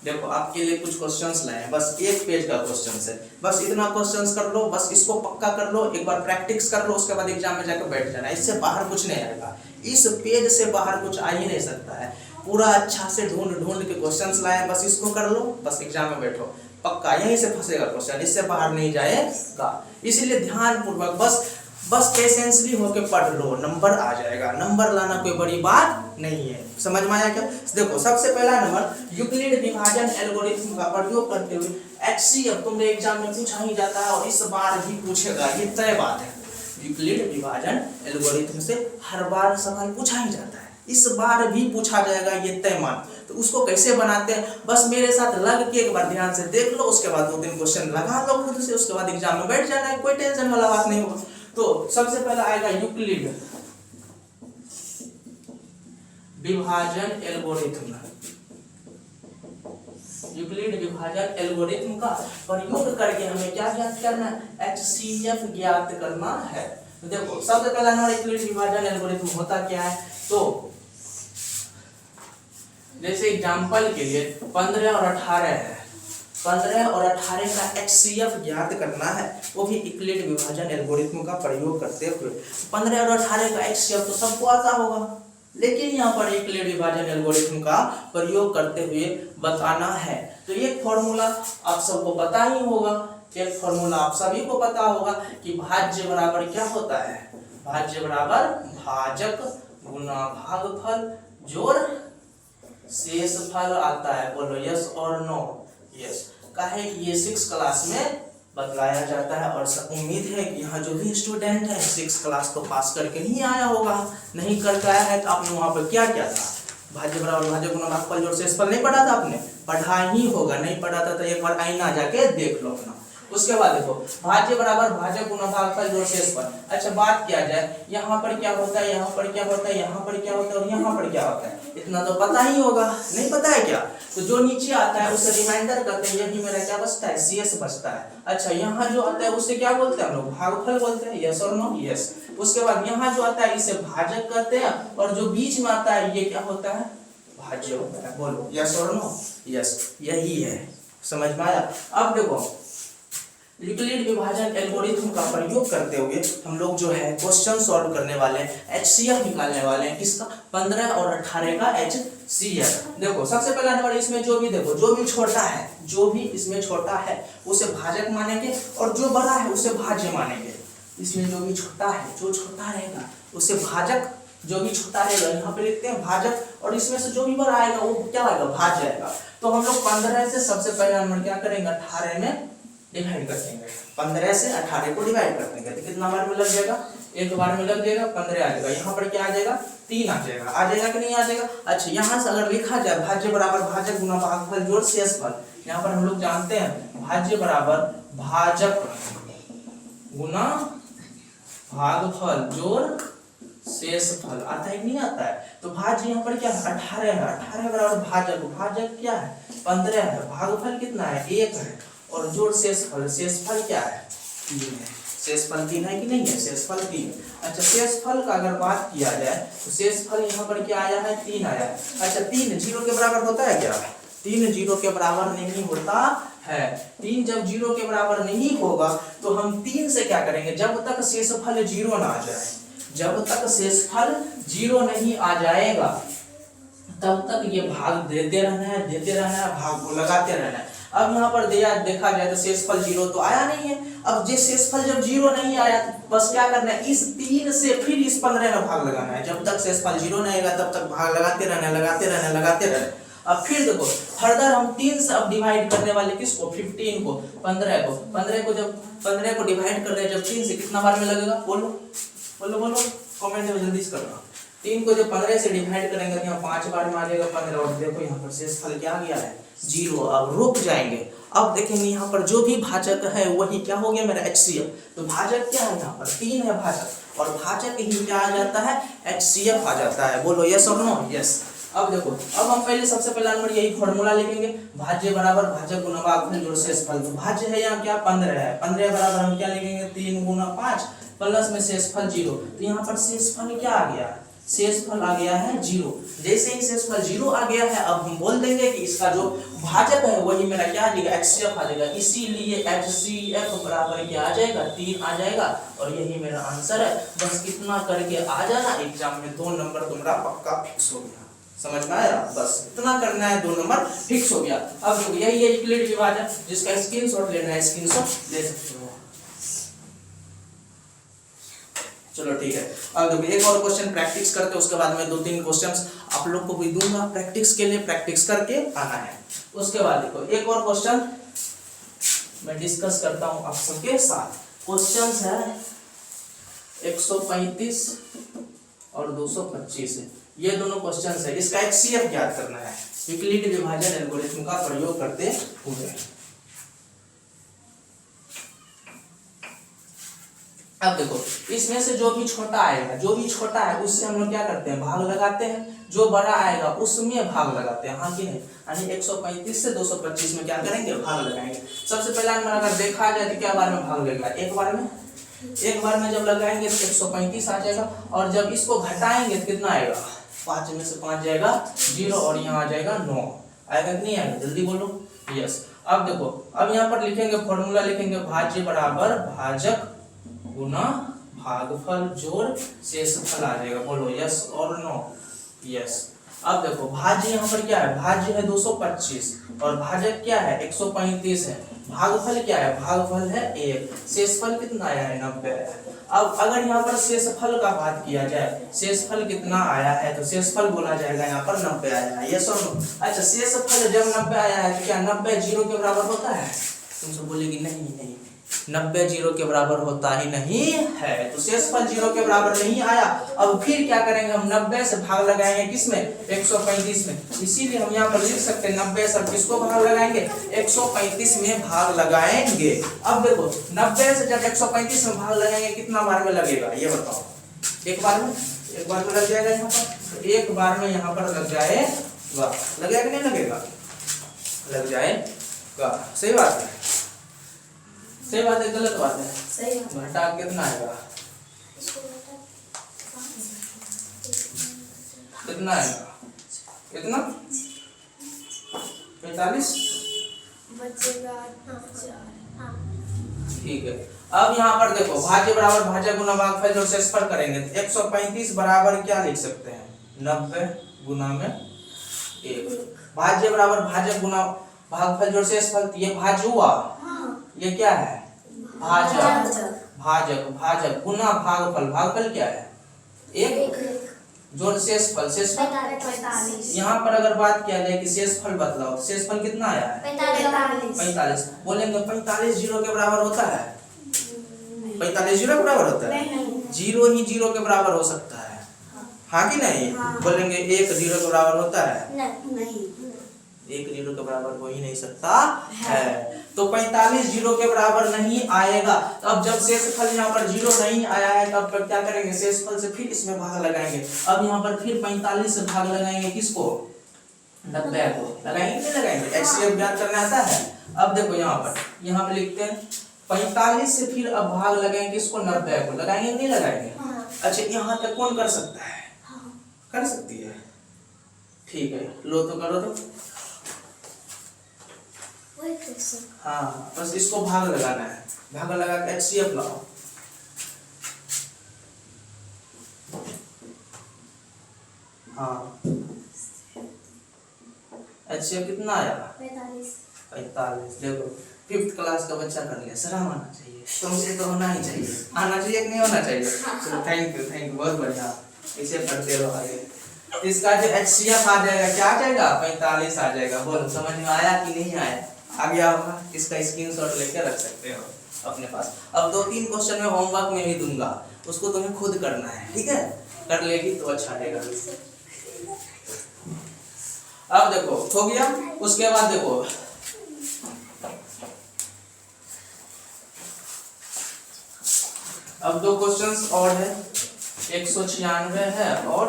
देखो आपके लिए कुछ क्वेश्चंस लाए हैं, बस एक पेज का क्वेश्चन है, बस इतना क्वेश्चंस कर लो, बस इसको पक्का कर लो, एक बार प्रैक्टिस कर लो, उसके बाद एग्जाम में जाकर बैठ जाना। इससे बाहर कुछ नहीं आएगा, इस पेज से बाहर कुछ आ ही नहीं सकता है। पूरा अच्छा से ढूंढ के क्वेश्चंस लाए, बस इसको कर लो, बस एग्जाम में बैठो, पक्का यहीं से फंसेगा क्वेश्चन, इससे बाहर नहीं जाएगा। इसलिए ध्यान पूर्वक बस पेशेंसली होके पढ़ लो, नंबर आ जाएगा। नंबर लाना कोई बड़ी बात नहीं है, समझ में आया क्या? देखो सबसे पहला नंबर यूक्लिड विभाजन एल्गोरिथम का प्रयोग करते हुए HCF तुमने एग्जाम में पूछा ही जाता है और इस बार भी पूछेगा, ये तय बात है। यूक्लिड विभाजन एल्गोरिथम से हर बार सवाल पूछा ही जाता है, इस बार भी पूछा जाएगा, ये तय मान। तो उसको कैसे बनाते हैं, बस मेरे साथ लग के एक बार ध्यान से देख लो, उसके बाद 2-3 क्वेश्चन लगा लो खुद से, उसके बाद एग्जाम में बैठ जाना है, कोई टेंशन वाला बात नहीं होगा। तो सबसे पहला आएगा यूक्लिड विभाजन एल्गोरिथम। यूक्लिड विभाजन एल्गोरिथम का प्रयोग करके हमें क्या ज्ञात करना है, HCF ज्ञात करना है। तो देखो सबसे पहला हमारा यूक्लिड विभाजन एल्गोरिथम होता क्या है, तो जैसे एग्जांपल के लिए 15 और 18 है, 15 और 18 का HCF ज्ञात करना है, वो भी यूक्लिड विभाजन एल्गोरिथम का प्रयोग करते हुए। 15 और 18 का HCF तो सबको आता होगा, लेकिन यहाँ पर यूक्लिड विभाजन एल्गोरिथम का प्रयोग करते हुए बताना है। तो एक फॉर्मूला आप सबको पता ही होगा, एक फॉर्मूला आप सभी को पता होगा कि भाज्य बराबर क्या होता है, भाज्य बराबर भाजक गुना भागफल जोड़ शेष फल आता है। बोलो यस और नो? यस। काहे कि ये 6 क्लास में बतलाया जाता है और उम्मीद है कि यहाँ जो भी स्टूडेंट है 6 क्लास तो पास करके नहीं आया होगा, नहीं करके आया है तो आपने वहाँ पर क्या क्या था, भाज्य बराबर भाज्य गुना भागफल जोड़ शेषफल नहीं पढ़ा था आपने? पढ़ा ही होगा, नहीं पढ़ा था तो एक बार आईना जाके देख लो अपना। उसके बाद देखो भाज्य बराबर भाज्य गुना भागफल जोड़ शेषफल। अच्छा बात किया जाए यहाँ पर क्या होता है, यहाँ पर क्या होता है, यहाँ पर क्या होता है और यहाँ पर क्या होता है, इतना तो पता ही होगा, नहीं पता है क्या? तो जो नीचे आता है उसे रिमाइंडर करते हैं, यही मेरा क्या बचता है, CS बचता है। अच्छा यहाँ जो आता है उसे क्या बोलते हैं हम लोग, भागफल बोलते हैं, यस और नो? यस। उसके बाद यहाँ जो आता है इसे भाजक कहते हैं और जो बीच में आता है ये क्या होता है, भाज्य होता है। बोलो यस और नो? यस, यही है, समझ में आया? अब देखो यूक्लिड विभाजन एल्गोरिथम का प्रयोग करते हुए हम लोग जो है क्वेश्चन सॉल्व करने वाले हैं, HCF निकालने वाले हैं, किसका, 15 और 18 का HCF। देखो सबसे पहला नंबर इसमें जो भी देखो जो भी छोटा है, जो भी इसमें छोटा है उसे भाजक मानेंगे और जो बड़ा है उसे भाज्य मानेंगे। इसमें जो भी छोटा है, जो छोटा रहेगा उसे भाजक, जो भी छोटा रहेगा यहाँ पे लिखते हैं भाजक, और इसमें से जो भी बड़ा आएगा वो क्या आएगा, भाज्य आएगा। तो हम लोग 15 से सबसे पहला नंबर क्या करेंगे, 18 में डिवाइड कर देंगे, 15 से 18 को डिवाइड कर देंगे तो कितना बार में लग जाएगा, एक बार में लग जाएगा, 15 आ जाएगा। यहाँ पर क्या आ जाएगा, 3 आ जाएगा, आ जाएगा कि नहीं आ जाएगा? अच्छा यहाँ से अगर लिखा जाए भाज्य बराबर भाजक गुना भागफल जोड़ शेषफल, यहाँ पर हम लोग जानते हैं भाज्य बराबर भाजक गुना भागफल जोड़ शेषफल। आता है कि नहीं आता है? तो भाज्य यहाँ पर क्या है? 18 है। 18 बराबर भाजक, भाजक क्या है? 15 है। भागफल कितना है? 1 है। और जोड़ शेषफल, शेषफल क्या है? 3 है। शेषफल 3 है कि नहीं है? शेषफल 3। अच्छा, शेषफल का अगर बात किया जाए तो शेषफल यहाँ पर क्या आया है? 3 आया है। अच्छा, 3 0 के बराबर होता है क्या? 3 0 के बराबर नहीं होता है। 3 जब 0 के बराबर नहीं होगा तो हम 3 से क्या करेंगे? जब तक शेषफल 0 ना आ जाए, जब तक शेषफल 0 नहीं आ जाएगा तब तक ये भाग देते रहना है, देते रहना है, भाग को लगाते रहना है। अब यहाँ पर देखा जाए तो शेषफल 0 तो आया नहीं है। अब जो शेषफल जब 0 नहीं आया तो बस क्या करना है? इस 3 से फिर इस 15 में भाग लगाना है। जब तक शेषफल 0 नहीं आएगा तब तक भाग लगाते रहना है, लगाते रहना है, लगाते रहना है। अब फिर देखो फर्दर हम 3 से अब डिवाइड करने वाले किसको? 15 को, 15 को। 15 को जब 15 को डिवाइड कर रहे हैं जब 3 से कितना बार में लगेगा? बोलो बोलो बोलो, कमेंट में जल्दी से करना। 3 को जब 15 से डिवाइड करेंगे तो यहाँ 5 बार में आ जाएगा 15। और देखो यहाँ पर शेषफल क्या आ गया है? 0। अब रुक जाएंगे। अब देखेंगे यहाँ पर जो भी भाजक है वही क्या हो गया मेरा? HCF। तो भाजक क्या है? यहाँ पर 3 है भाजक, और भाजक ही क्या आ जाता है? HCF आ जाता है। बोलो यस और नो? यस। अब देखो, अब हम पहले सबसे पहला नंबर यही फॉर्मूला लिखेंगे, भाज्य बराबर भाजक गुना भागफल जोड़ शेषफल। तो भाज्य है यहाँ क्या? 15 है। 15 बराबर हम क्या लिखेंगे? 3 गुना 5 प्लस में शेषफल 0। तो यहाँ पर शेषफल क्या आ गया? शेषफल आ गया है 0। जैसे ही शेषफल 0 आ गया है अब हम बोल देंगे कि इसका जो भाजक है वही मेरा क्या आ जाएगा? HCF आ जाएगा। इसीलिए HCF बराबर क्या आ जाएगा? 3 आ जाएगा। और यही मेरा आंसर है। बस कितना करके आ जाना, एग्जाम में 2 नंबर तुम्हारा पक्का फिक्स हो गया। समझ में आया? बस इतना करना है, 2 नंबर फिक्स हो गया। अब देखो यही है यूक्लिड विभाजन, जिसका स्क्रीनशॉट लेना है स्क्रीनशॉट ले सकते हो। चलो ठीक है। अब देखो एक और क्वेश्चन प्रैक्टिस करते हैं, उसके बाद में 2-3 क्वेश्चंस आप लोग को भी दूंगा प्रैक्टिस के लिए, प्रैक्टिस करके आना है। उसके बाद देखो एक और क्वेश्चन मैं डिस्कस करता हूं आप सबके साथ। क्वेश्चंस है 135 और 225 है, ये दोनों क्वेश्चंस है। इसका HCF ज्ञात करना है, यूक्लिड विभाजन एल्गोरिथम का प्रयोग करते हुए। अब देखो इसमें से जो भी छोटा आएगा, जो भी छोटा है उससे हम लोग क्या करते हैं? भाग लगाते हैं। जो बड़ा आएगा उसमें भाग लगाते हैं, हाँ कि नहीं? यानी 135 से 225 में क्या करेंगे? भाग लगाएंगे। सबसे पहला नंबर अगर देखा जाए तो क्या बार में भाग लगेगा? एक बार में। एक बार में जब लगाएंगे तो 135 आ जाएगा। और जब इसको घटाएंगे तो कितना आएगा? 5 में से 5 जाएगा 0 और यहाँ आ जाएगा 9। आएगा कि नहीं आएगा? जल्दी बोलो यस। अब देखो अब यहाँ पर लिखेंगे, फॉर्मूला लिखेंगे, भाज्य बराबर भाजक गुना भागफल जोड़ शेषफल आ जाएगा। बोलो यस और नो? यस। अब देखो भाज्य यहाँ पर क्या है? भाज्य है 225 और भाजक क्या है? 135 है। भागफल क्या है? भागफल है 1। शेषफल कितना आया है? 90 आया है। अब अगर यहाँ पर शेषफल का बात किया जाए, शेषफल कितना आया है? तो शेषफल बोला जाएगा यहाँ पर 90 आया है। यस और नो? अच्छा, शेषफल जब 90 आया है तो क्या 90 0 के बराबर होता है? तुम सब बोलेगी नहीं नहीं, 90 0 के बराबर होता ही नहीं है। तो शेषफल 0 के बराबर नहीं आया। अब फिर क्या करेंगे? हम 90 से भाग लगाएंगे किसमें? 135 में। इसीलिए हम यहाँ पर लिख सकते हैं 90 से किसको भाग लगाएंगे? 135 में भाग लगाएंगे। अब देखो 90 से जब 135 में भाग लगाएंगे कितना बार में लगेगा ये बताओ? एक बार में। एक बार में लग जाएगा यहाँ पर, तो एक बार में यहाँ पर लग जाएगा। लगेगा कि नहीं लगेगा? लग जाएगा। सही बात है? सही बात है गलत बात है? सही बात। घटा कितना आएगा? कितना आएगा? कितना? 45 बचेगा। ठीक है। अब यहाँ पर देखो भाज्य बराबर भाजक गुना भागफल जोड़ शेषफल करेंगे तो 135 बराबर क्या लिख सकते हैं? 90 गुना में 1। भाज्य बराबर भाजक गुना भागफल जोड़ शेषफल, ये भाज्य हुआ। ये क्या है? भाजक। भाजक भाजक गुना भागफल, भागफल क्या है? 1 जोड़ शेषफल, शेषफल 45। यहाँ पर अगर बात किया जाए कि शेषफल बतलाओ तो शेषफल कितना आया है? 45। बोलेंगे 45 0 के बराबर होता है? 45 0 के बराबर होता है? 0 ही 0 के बराबर हो सकता है, हाँ कि नहीं? बोलेंगे 1 0 के बराबर होता है? नहीं। 1 0 के बराबर हो ही नहीं सकता है। तो 45 0 के बराबर नहीं आएगा। तो अब जब शेषफल यहाँ पर 0 नहीं आया है तब क्या करेंगे, शेषफल से फिर इसमें भाग लगाएंगे। अब यहाँ पर फिर 45 से भाग लगाएंगे किसको, 90 को। लगाएंगे नहीं लगाएंगे, HCF ज्ञात करना आता है। अब देखो यहाँ पर लिखते हैं 45 से फिर अब भाग लगाएंगे किसको, 90 को। लगाएंगे नहीं लगाएंगे। अच्छा यहाँ तक कौन कर सकता है, कर सकती है, ठीक है लो तो करो तो। हाँ बस इसको भाग लगाना है, भाग लगा के HCF लगाओ। हाँ HCF कितना आया, 45। देखो 5th क्लास का बच्चा कर लिया, शर्म आना चाहिए, तुमसे तो होना ही चाहिए, आना चाहिए कि नहीं होना चाहिए। चलो थैंक यू बहुत बढ़िया, इसे पढ़ते रहो आगे। इसका जो HCF आ जाएगा क्या आ जाएगा, 45 आ जाएगा। बोलो समझ में आया कि नहीं आया, आ गया होगा। इसका स्क्रीनशॉट लेके रख सकते हो अपने पास। अब 2-3 क्वेश्चन में होमवर्क में भी दूंगा, उसको तुम्हें खुद करना है, ठीक है, कर लेगी तो अच्छा रहेगा। अब देखो हो गया, उसके बाद देखो अब 2 क्वेश्चंस और है, 196 है और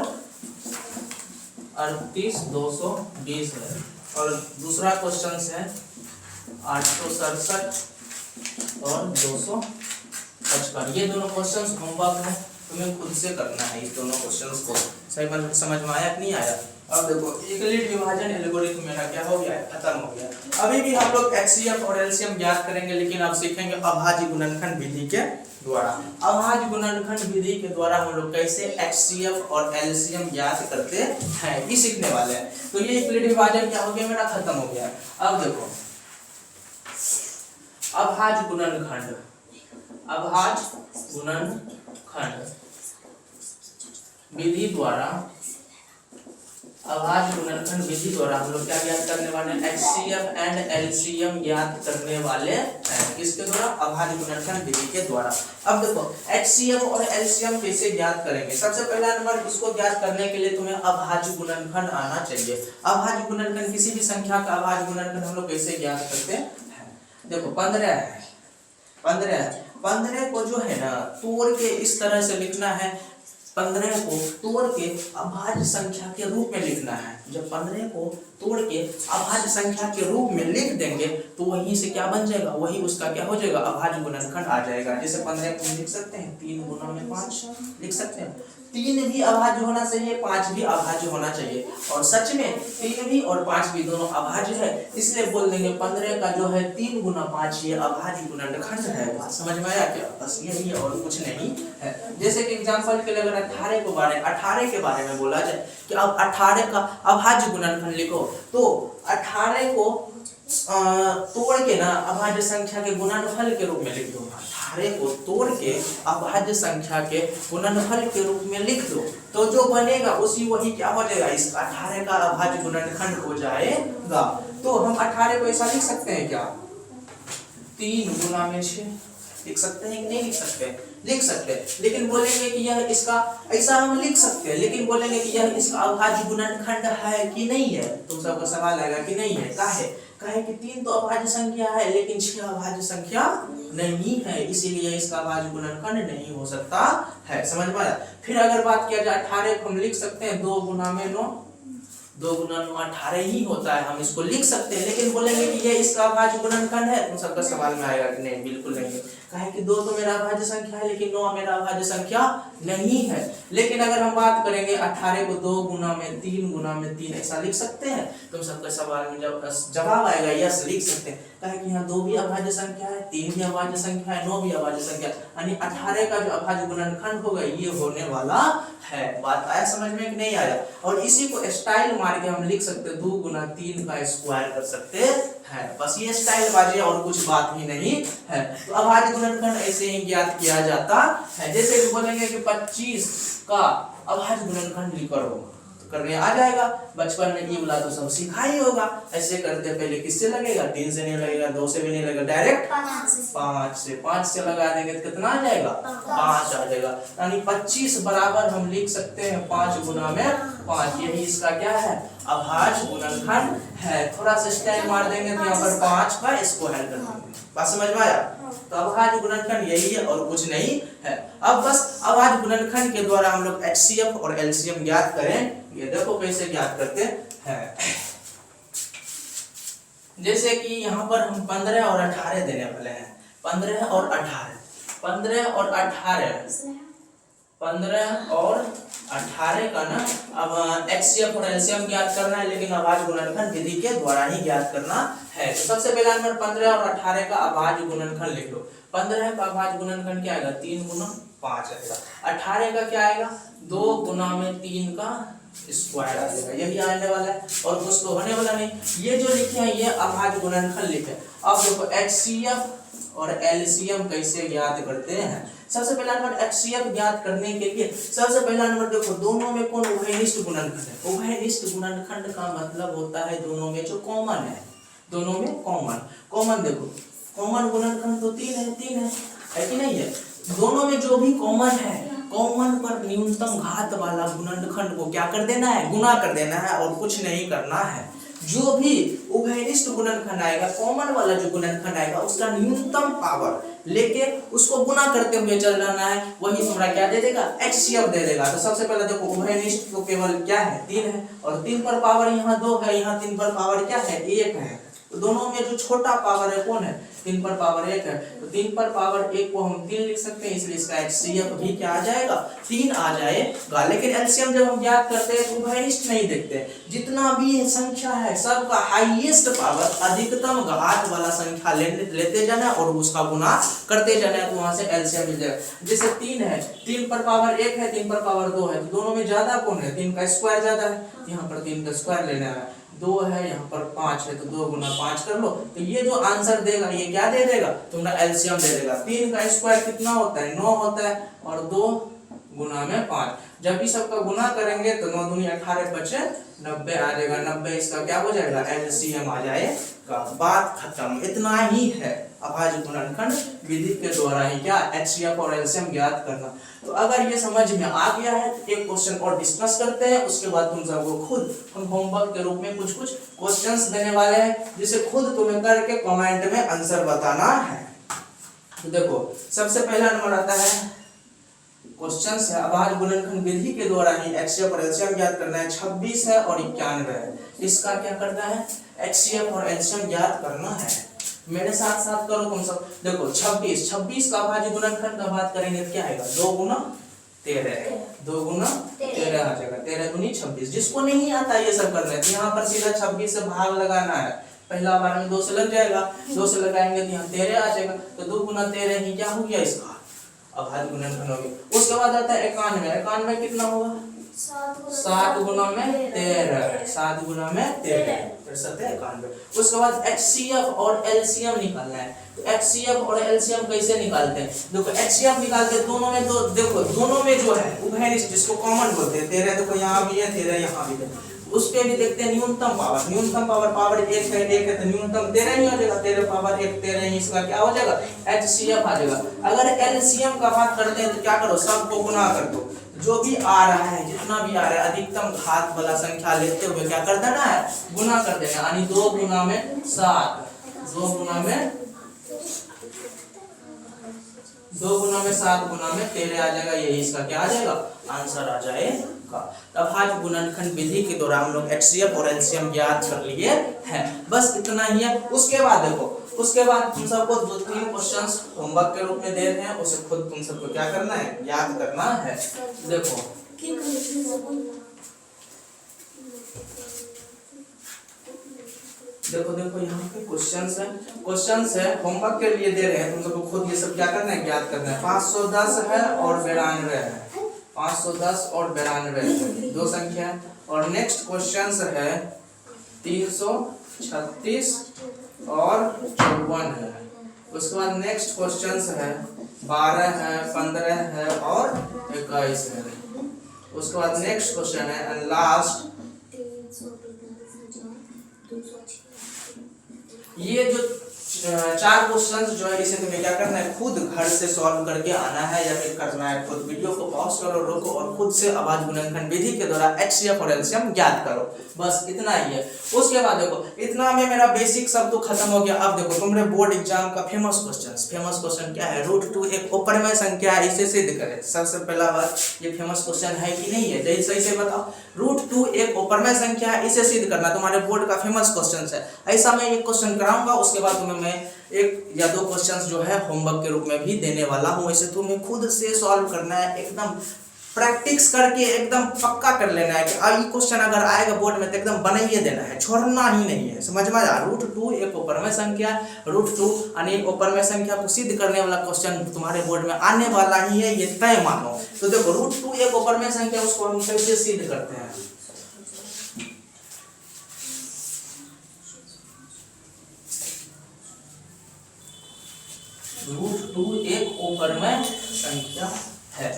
38,220 है, और दूसरा क्वेश्चन है 867 और 255। ये दोनों क्वेश्चंस होमवर्क में तुम्हें खुद से करना है, इस दोनों क्वेश्चंस को। सही समझ में आया कि नहीं आया। अब देखो यूक्लिड विभाजन एल्गोरिथम मेरा क्या हो गया है, खत्म हो गया। अभी भी हम लोग HCF और LCM ज्ञात करेंगे, लेकिन अब सीखेंगे अभाज्य गुणनखंड विधि के द्वारा। अभाज्य गुणनखंड विधि के द्वारा हम लोग कैसे HCF और LCM ज्ञात करते हैं ये सीखने वाले हैं। तो ये यूक्लिड विभाजन क्या हो गया मेरा, खत्म हो गया। अब देखो अभाज्य गुणनखंड, अभाज्य गुणनखंड विधि द्वारा, अभाज्य गुणनखंड विधि द्वारा हम लोग क्या ज्ञात करने वाले हैं, HCF एंड LCM ज्ञात करने वाले हैं। किसके द्वारा, अभाज्य गुणनखंड विधि के द्वारा। अब देखो HCF और LCM कैसे ज्ञात करेंगे। सबसे पहला नंबर, इसको ज्ञात करने के लिए तुम्हें अभाज्य गुणनखंड आना चाहिए। अभाज्य गुणनखंड, किसी भी संख्या का अभाज्य गुणनखंड हम लोग कैसे ज्ञात करते हैं। देखो 15 है, 15 को जो है ना तोड़ के इस तरह से लिखना है, 15 को तोड़ के अभाज्य संख्या के रूप में लिखना है। जब 15 को तोड़ के अभाज्य संख्या के रूप में लिख देंगे तो वहीं से क्या बन जाएगा, वही उसका क्या हो जाएगा, अभाज्य गुणनखंड आ जाएगा। जैसे 15 को लिख सकते हैं 3 गुना में 5 लिख सकते हैं। 3 भी अभाज्य होना चाहिए, 5 भी अभाज्य होना चाहिए, और सच में 3 भी और 5 भी दोनों अभाज्य है, इसलिए बोल देंगे 15 का जो है 3 गुना 5 ये अभाज्य गुणनखंड है। बात समझ में आया क्या, बस यही और कुछ नहीं है। जैसे कि एग्जांपल के लिए अगर 18 के बारे में बोला जाए कि अब 18 का अभाज्य गुणनखंड लिखो, तो 18 को तोड़ के ना अभाज्य संख्या के गुणनफल के रूप में लिख दो। 18 को तोड़ के अभाज्य संख्या के गुणनफल के रूप में लिख दो, तो जो बनेगा उसी वही क्या हो जाएगा, इस 18 का अभाज्य गुणनखंड हो जाएगा। तो हम 18 को ऐसा लिख सकते हैं क्या, 3 गुना में 6 लिख सकते हैं कि नहीं लिख सकते, लिख सकते हैं। लेकिन बोलेंगे कि यह इसका, ऐसा हम लिख सकते हैं, लेकिन बोलेंगे कि यह इसका अभाज्य गुणनखंड है कि नहीं है। तुम सबको सवाल आएगा कि नहीं है, काहे कि 3 तो अभाज्य संख्या है लेकिन 6 अभाज्य संख्या नहीं है, इसीलिए इसका अभाज्य गुणनखंड नहीं हो सकता है। समझ में आया। फिर अगर बात किया जाए 18 को हम लिख सकते हैं 2 गुना में 9, 2 गुना 9 18 ही होता है, हम इसको लिख सकते हैं। लेकिन बोलेंगे कि ये इसका अभाज्य गुणनखंड है, तुम सबका सवाल में आएगा कि नहीं, बिल्कुल नहीं है। काहे कि 2 तो मेरा अभाज्य संख्या है लेकिन 9 मेरा अभाज्य संख्या नहीं है। लेकिन अगर हम बात करेंगे 18 को 2 गुना में 3 गुना में 3 ऐसा लिख सकते हैं, तुम सबके सवाल में जब जवाब आएगा यस लिख सकते हैं। काहे कि यहाँ 2 भी अभाज्य संख्या है, 3 भी अभाज्य संख्या है, 9 भी अभाज्य संख्या, यानी 18 का जो अभाज्य गुणनखंड होगा ये होने वाला है। बात आया समझ में कि नहीं आया। और इसी को स्टाइल मार के हम लिख सकते हैं 2 गुना 3 का स्क्वायर कर सकते हैं। बस ये स्टाइल बाजी और कुछ बात ही नहीं है। तो अभाज्य गुणनखंड ऐसे ही ज्ञात किया जाता है। जैसे कि बोलेंगे कि 25 का अभाज्य गुणनखंड करो, करने आ जाएगा। बचपन में ये वाला तो सब सीखा ही होगा। ऐसे करते पहले किससे लगेगा, 3 से नहीं लगेगा, 2 से भी नहीं लगेगा, डायरेक्ट 5 से लगा देंगे तो कितना आ जाएगा, 5 आ जाएगा। यानी 25 बराबर हम लिख सकते हैं 5 गुना में 5, यही इसका क्या है, अभाज्य गुणनखंड है। थोड़ा सा स्टाइल मार देंगे तो यहाँ पर 5 का स्क्वायर कर देंगे। बात समझ में आया? तो अभाज्य गुणनखंड यही है और कुछ नहीं है। अब बस अभाज्य गुणनखंड के द्वारा हम लोग HCF और LCM ज्ञात करें। ये देखो कैसे ज्ञात करते हैं। जैसे कि यहाँ पर हम 15 और 18 देने वाले हैं। 15 और 18 15 और 18 का ना अब HCF और LCM ज्ञात करना है, लेकिन अभाज्य गुणनखंड विधि के द्वारा ही ज्ञात करना है। तो सबसे पहला नंबर 15 और 18 का अभाज्य गुणनखंड लिख लो। 15 का अभाज्य गुणनखंड क्या आएगा? 3 गुना 5 आएगा। 18 का क्या आएगा? 2 गुना में 3 का स्क्वायर आ जाएगा। यही आने वाला है और कुछ तो होने वाला नहीं। ये जो लिखे हैं ये अभाज्य गुणनखंड लिखे। अब देखो HCF और LCM कैसे ज्ञात करते हैं। सबसे पहला नंबर HCF ज्ञात करने के लिए सबसे पहला नंबर देखो दोनों में कौन उभयनिष्ठ गुणनखंड है। उभयनिष्ठ गुणनखंड का मतलब होता है दोनों में जो कॉमन है, दोनों में कॉमन देखो कॉमन गुणनखंड तो 3 है कि नहीं है? दोनों में जो भी कॉमन है, कॉमन पर न्यूनतम घात वाला गुणनखंड को क्या कर देना है? गुना कर देना है और कुछ नहीं करना है। जो भी उभयनिष्ठ गुणनखंड आएगा, कॉमन वाला जो गुणनखंड आएगा उसका न्यूनतम पावर लेके उसको गुना करते हुए चल जाना है। वही तुम्हारा क्या दे देगा? HCF दे देगा। तो सबसे पहले देखो उभयनिष्ठ तो केवल क्या है? 3 है और 3 पर पावर यहाँ 2 है, यहाँ 3 पर पावर क्या है? 1 है। तो दोनों में जो छोटा पावर है कौन है? 3 पर पावर 1 है। तो 3 पर पावर 1 को हम 3 लिख सकते हैं, इसलिए इसका HCF भी क्या आ जाएगा? 3 आ जाएगा। लेकिन LCM जब हम ज्ञात करते हैं तो उभयनिष्ठ नहीं देखते। जितना भी संख्या है सबका हाईएस्ट पावर अधिकतम घात वाला संख्या लेते जाना और उसका गुना करते जाना, तो वहां से LCM मिल जाएगा। जैसे 3 है, 3 पर पावर 1 है, 3 पर पावर 2 है, तो दोनों में ज्यादा कौन है? 3 का स्क्वायर ज्यादा है, यहाँ पर 3 का स्क्वायर लेना है। 2 है, यहाँ पर 5 है, तो 2 गुना 5 कर लो। तो ये जो आंसर देगा ये क्या दे देगा? तुम्हारा LCM दे देगा। 3 का स्क्वायर कितना होता है? 9 होता है और 2 गुना में 5। जब भी सबका गुना करेंगे तो 9 दूनी 18 बचे 90 आ जाएगा। 90 इसका क्या हो जाएगा? LCM आ जाएगा। बात खत्म। इतना ही है अभाज्य गुणनखंड विधि के द्वारा ही क्या HCF और LCM ज्ञात करना। तो अगर ये समझ में आ गया है तो एक क्वेश्चन और डिस्कस करते हैं, उसके बाद तुम सबको खुद हम होमवर्क के रूप में कुछ क्वेश्चंस देने वाले हैं, जिसे खुद तुम्हें करके कमेंट में आंसर बताना है। तो देखो सबसे पहला नंबर आता है क्वेश्चन है अभाज्य गुणनखंड विधि के द्वारा ही HCF और LCM ज्ञात करना है। 26 है और 91 है, इसका क्या करना है? HCF और LCM ज्ञात करना है। मेरे साथ साथ करो तुम सब। देखो 26 का अभाज्य गुणनखंड का बात करेंगे तो क्या आएगा? 2 गुना 13 2 गुना 13 आ जाएगा। 13 दूनी 26। जिसको नहीं आता ये सब करना है तो यहाँ पर सीधा 26 से भाग लगाना है। पहला बार में 2 से लग जाएगा, 2 से लगाएंगे तो यहाँ 13 आ जाएगा। तो 2 गुना 13 ही क्या हो गया? इसका अभाज्य गुणनखंड हो गया। उसके बाद आता है 91 कितना होगा? 7 गुना में 13 7 गुना में 13 फिर 7 91। उसके बाद HCF और LCM निकालना है। तो HCF और LCM कैसे निकालते हैं? देखो HCF निकालते हैं दोनों में, तो देखो दोनों में जो है उभयनिष्ठ जिसको कॉमन बोलते हैं 13, देखो यहाँ भी है 13 यहाँ भी है, उसके भी देखते हैं न्यूनतम पावर 1 है तो न्यूनतम 13 ही हो जाएगा। 13 पावर 1 13 ही, इसका क्या हो जाएगा? HCF आ जाएगा। अगर LCM का बात करते हैं तो क्या करो? सबको गुना कर दो। जो भी आ रहा है, जितना भी आ रहा है अधिकतम घात वाला संख्या लेते हुए क्या कर देना है? गुना कर देना। यानी 2 गुना में 7 2 गुना में 7 गुना में 13 आ जाएगा। यही इसका क्या आ जाएगा? आंसर आ जाएगा। अभाज्य गुणनखंड विधि के द्वारा हम लोग HCF और LCM ज्ञात कर लिए हैं। बस इतना ही है। उसके बाद देखो, उसके बाद तुम सबको 2-3 क्वेश्चंस होमवर्क के रूप में दे रहे हैं, उसे खुद तुम सबको क्या करना है? याद करना है। देखो देखो यहाँ पे क्वेश्चंस है होमवर्क के लिए दे रहे हैं, तुम सबको खुद ये सब क्या करना है? ज्ञात करना है। 510 है और 92 है। 510 और 92 दो संख्या है। और नेक्स्ट क्वेश्चन है 336 और 54 है। उसके बाद नेक्स्ट क्वेश्चन है 12 है, 15 है और 21 है। उसके बाद नेक्स्ट क्वेश्चन है लास्ट, ये जो 4 क्वेश्चंस जो है इसे तुम्हें क्या करना है, खुद घर से सॉल्व करके आना है या फिर करना है खुद। वीडियो को पॉज करो, रोको और खुद से अभाज्य गुणनखंड विधि के द्वारा HCF और LCM ज्ञात करो। बस इतना ही है। उसके बाद देखो इतना में मेरा बेसिक सब तो खत्म हो गया। अब देखो तुम्हारे बोर्ड एग्जाम का फेमस क्वेश्चन क्या है, √2 एक अपरिमेय संख्या है, इसे सिद्ध करें। सबसे पहला बात ये फेमस क्वेश्चन है कि नहीं है, जैसे सही से बताओ। √2 एक अपरिमेय संख्या है, इसे सिद्ध करना तुम्हारे बोर्ड का फेमस क्वेश्चन है। ऐसा मैं एक क्वेश्चन कराऊंगा, उसके बाद तुम्हें मैं 1 या 2 क्वेश्चंस जो है होमवर्क के रूप में भी देने वाला हूं। इसे तुम्हें खुद से सॉल्व करना है, एकदम प्रैक्टिस करके एकदम पक्का कर लेना है कि अब ये क्वेश्चन अगर आएगा बोर्ड में तो एकदम बनाइए देना है, छोड़ना ही नहीं है। समझ में आया? √2 एक अपरिमेय संख्या, √2 यानी अपरिमेय संख्या को सिद्ध करने वाला क्वेश्चन तुम्हारे बोर्ड में आने वाला ही है, ये तय मानो। तो देखो √2 एक अपरिमेय संख्या, उसको हम कैसे सिद्ध करते हैं। √2 एक अपरिमेय संख्या है।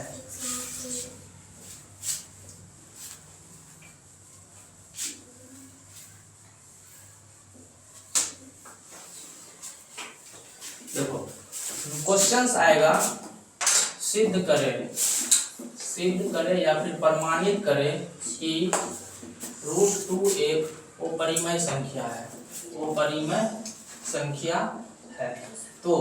देखो क्वेश्चंस आएगा सिद्ध करे या फिर प्रमाणित करे कि √2 एक अपरिमेय संख्या है। तो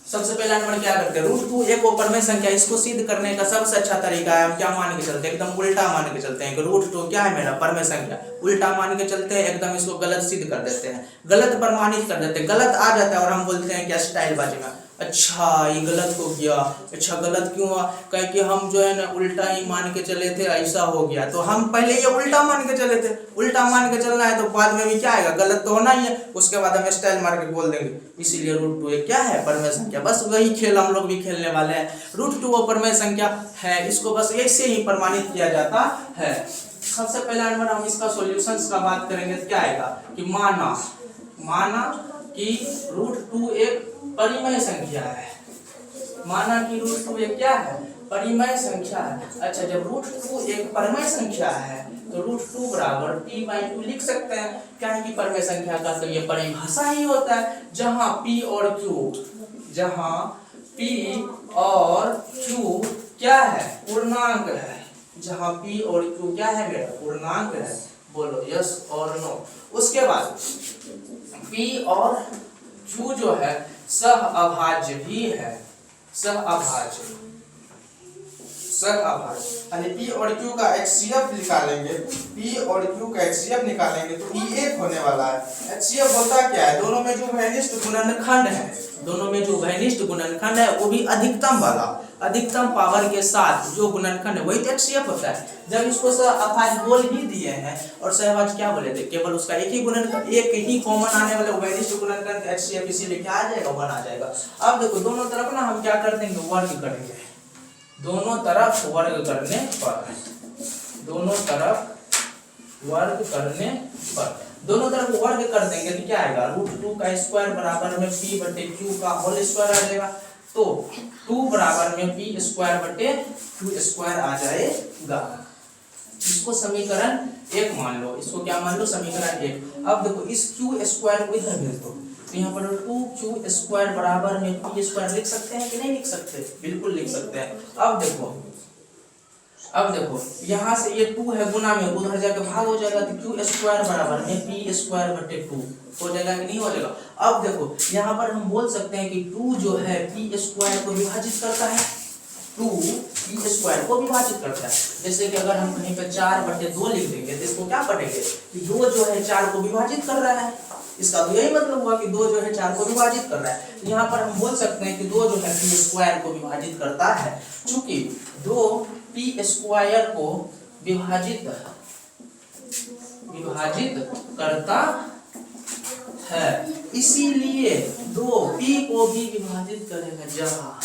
सबसे पहला नंबर क्या करते हैं, √2 एक अपरिमेय संख्या, इसको सिद्ध करने का सबसे अच्छा तरीका है हम क्या मान के चलते हैं, एकदम उल्टा मान के चलते हैं कि √2 क्या है मेरा परिमेय संख्या, उल्टा मान के चलते हैं, एकदम इसको गलत सिद्ध कर देते हैं, गलत प्रमाणित कर देते हैं। गलत आ जाता है और हम बोलते हैं क्या स्टाइलबाजी में, अच्छा ये गलत हो गया। अच्छा गलत क्यों हुआ, कह कि हम जो है ना उल्टा ही मान के चले थे, ऐसा हो गया। तो हम पहले ये उल्टा मान के चले थे, उल्टा मान के चलना है तो बाद में भी क्या आएगा, गलत तो होना ही है। उसके बाद हम स्टाइल मार के बोल देंगे, इसीलिए √2 एक क्या है, परिमेय संख्या। बस वही खेल हम लोग भी खेलने वाले हैं। √2 अपरिमेय संख्या है, इसको बस ऐसे ही प्रमाणित किया जाता है। सबसे पहला नंबर हम इसका सॉल्यूशंस का बात करेंगे तो क्या आएगा कि माना कि √2 एक परिमेय संख्या है, माना कि √2 एक क्या है, परिमेय संख्या है। अच्छा जब √2 एक परिमेय संख्या है तो √2 बराबर p/2 लिख सकते हैं। क्या है कि परिमेय संख्या का तो ये परिभाषा ही होता है, जहां p और q क्या है, पूर्णांक है। जहां p और q क्या है मेरा, पूर्णांक है। बोलो यस और नो। उसके बाद p और q जो है सहअभाज्य भी है, सहअभाज्य यानी p और q का HCF निकालेंगे, p और q का HCF निकालेंगे तो p एक होने वाला है। HCF होता क्या है, दोनों में जो घनिष्ठ गुणनखंड है वो भी अधिकतम वाला, अधिकतम पावर के साथ जो गुणनखंड है वही तो HCF होता है। जब इसको सहअभाज्य बोल भी दिए हैं और सहअभाज्य क्या बोले थे, केवल उसका एक ही गुणनखंड, एक ही कॉमन आने वाला घनिष्ठ गुणनखंड HCF, इसीलिए क्या आ जाएगा, 1 आ जाएगा। अब देखो दोनों तरफ ना हम क्या कर देंगे, वर्ग करेंगे। दोनों तरफ वर्ग करने पर दोनों तरफ वर्ग कर देंगे तो क्या आएगा, √2 का स्क्वायर बराबर में p/q का होल स्क्वायर आ जाएगा। तो 2 बराबर में p²/q² आ जाएगा। इसको समीकरण 1 मान लो, इसको क्या मान लो, समीकरण 1। अब देखो इस q² को इधर भेज दो, तो यहाँ पर 2q² बराबर में p² लिख सकते हैं कि नहीं लिख सकते, बिल्कुल लिख सकते हैं। अब देखो यहाँ से ये 2 है, गुना में उधर जाकर भाग हो जाएगा तो q² बराबर में p²/2 हो जाएगा कि नहीं हो जाएगा। अब देखो यहाँ पर हम बोल सकते हैं कि 2 जो है p² को विभाजित करता है, 2 p² को विभाजित करता है। जैसे कि अगर हम कहीं पे 4/2 लिख देंगे तो इसको क्या पढ़ेंगे कि 2 जो है 4 को विभाजित कर रहा है, इसका तो यही मतलब हुआ कि 2 जो है 4 को विभाजित कर रहा है। यहाँ पर हम बोल सकते हैं कि 2 जो है p² को विभाजित करता है। चूंकि 2 p² को विभाजित करता है, इसीलिए 2 p को भी विभाजित करेगा। जहाँ